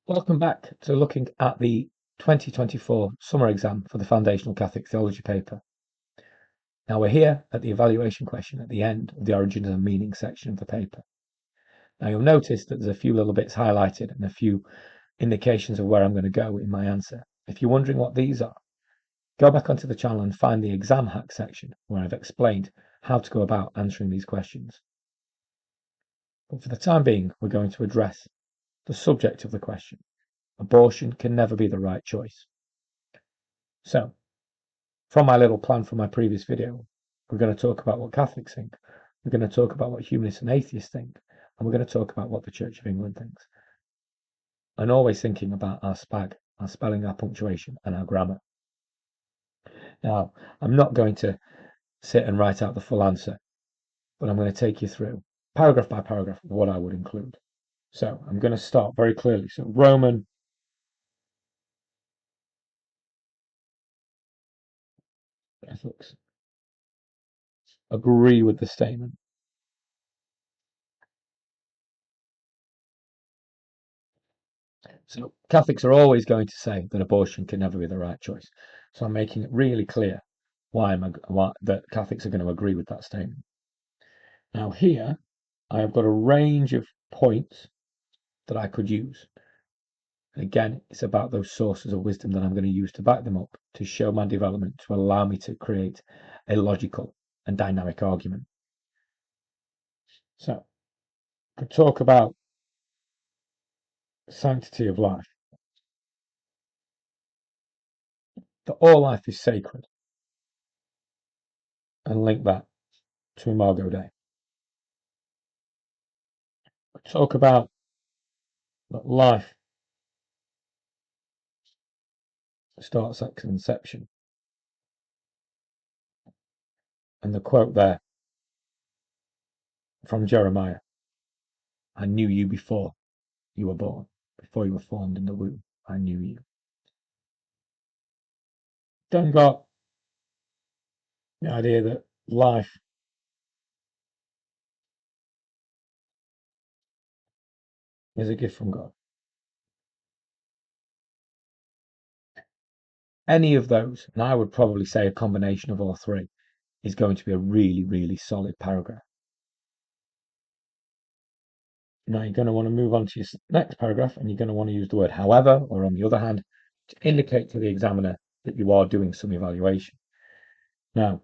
Welcome back to looking at the 2024 summer exam for the Foundational Catholic Theology paper. Now we're here at the evaluation question at the end of the origins and meaning section of the paper. Now you'll notice that there's a few little bits highlighted and a few indications of where I'm going to go in my answer. If you're wondering what these are, go back onto the channel and find the exam hack section where I've explained how to go about answering these questions. But for the time being, we're going to address the subject of the question. Abortion can never be the right choice. So, from my little plan from my previous video, we're going to talk about what Catholics think, we're going to talk about what humanists and atheists think, and we're going to talk about what the Church of England thinks. And always thinking about our SPAG, our spelling, our punctuation, and our grammar. Now, I'm not going to sit and write out the full answer, but I'm going to take you through, paragraph by paragraph, what I would include. So, I'm going to start very clearly. So, Roman Catholics agree with the statement. So Catholics are always going to say that abortion can never be the right choice. So I'm making it really clear why that Catholics are going to agree with that statement. Now here, I have got a range of points that I could use. And again, it's about those sources of wisdom that I'm going to use to back them up, to show my development, to allow me to create a logical and dynamic argument. So, to talk about sanctity of life, that all life is sacred, and link that to Imago Dei. Talk about that life starts at conception. And the quote there from Jeremiah, I knew you before you were born, before you were formed in the womb, I knew you. Then got the idea that life is a gift from God. Any of those, and I would probably say a combination of all three, is going to be a really, really solid paragraph. Now you're going to want to move on to your next paragraph and you're going to want to use the word however, or on the other hand, to indicate to the examiner that you are doing some evaluation. Now,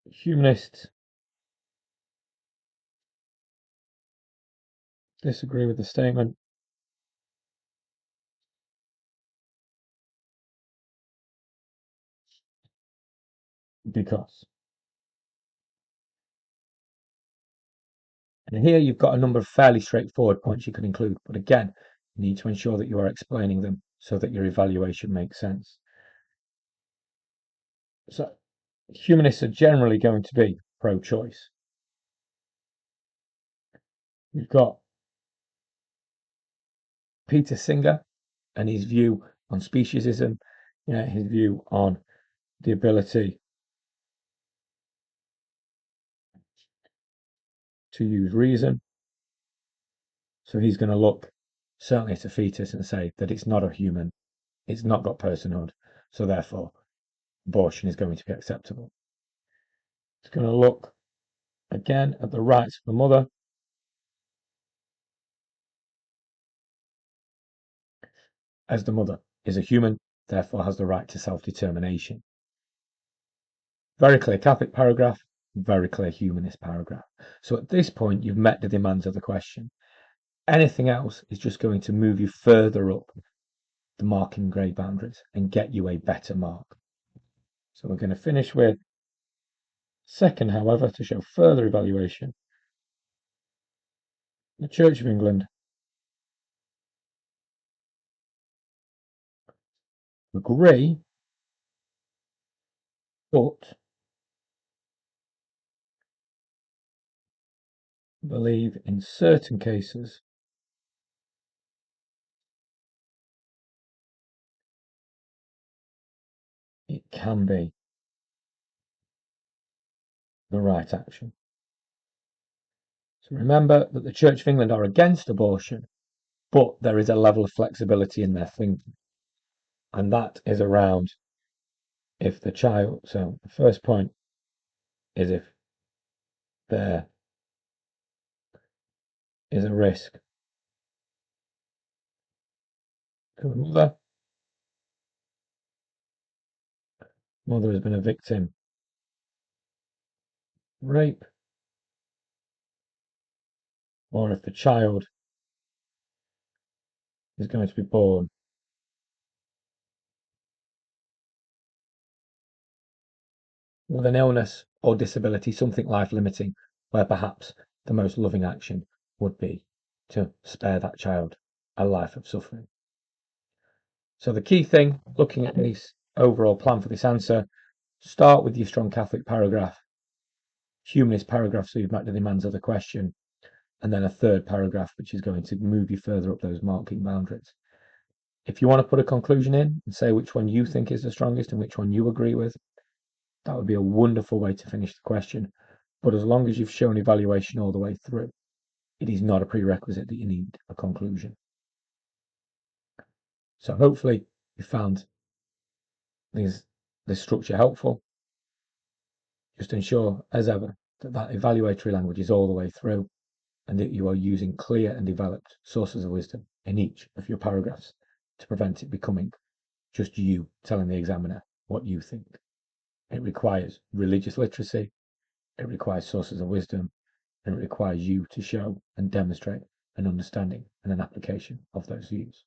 humanists disagree with the statement because. And here you've got a number of fairly straightforward points you can include, but again, you need to ensure that you are explaining them so that your evaluation makes sense. So, humanists are generally going to be pro-choice. You've got Peter Singer and his view on speciesism, his view on the ability to use reason. So he's going to look certainly at a fetus and say that it's not a human, it's not got personhood, so therefore abortion is going to be acceptable. It's going to look again at the rights of the mother. As the mother is a human, therefore has the right to self-determination. Very clear Catholic paragraph, very clear humanist paragraph. So at this point, you've met the demands of the question. Anything else is just going to move you further up the marking grade boundaries and get you a better mark. So we're going to finish with second, however, to show further evaluation. The Church of England agree, but believe in certain cases it can be the right action. So remember that the Church of England are against abortion, but there is a level of flexibility in their thinking, and that is around if the child. So the first point is if there is a risk to the mother has been a victim of rape, or if the child is going to be born with an illness or disability, something life limiting, where perhaps the most loving action would be to spare that child a life of suffering. So the key thing, looking at this overall plan for this answer, start with your strong Catholic paragraph, humanist paragraph, so you've met the demands of the question, and then a third paragraph, which is going to move you further up those marking boundaries. If you want to put a conclusion in and say which one you think is the strongest and which one you agree with, that would be a wonderful way to finish the question. But as long as you've shown evaluation all the way through, it is not a prerequisite that you need a conclusion. So hopefully you found this structure helpful. Just ensure, as ever, that evaluatory language is all the way through and that you are using clear and developed sources of wisdom in each of your paragraphs to prevent it becoming just you telling the examiner what you think. It requires religious literacy, it requires sources of wisdom, and it requires you to show and demonstrate an understanding and an application of those views.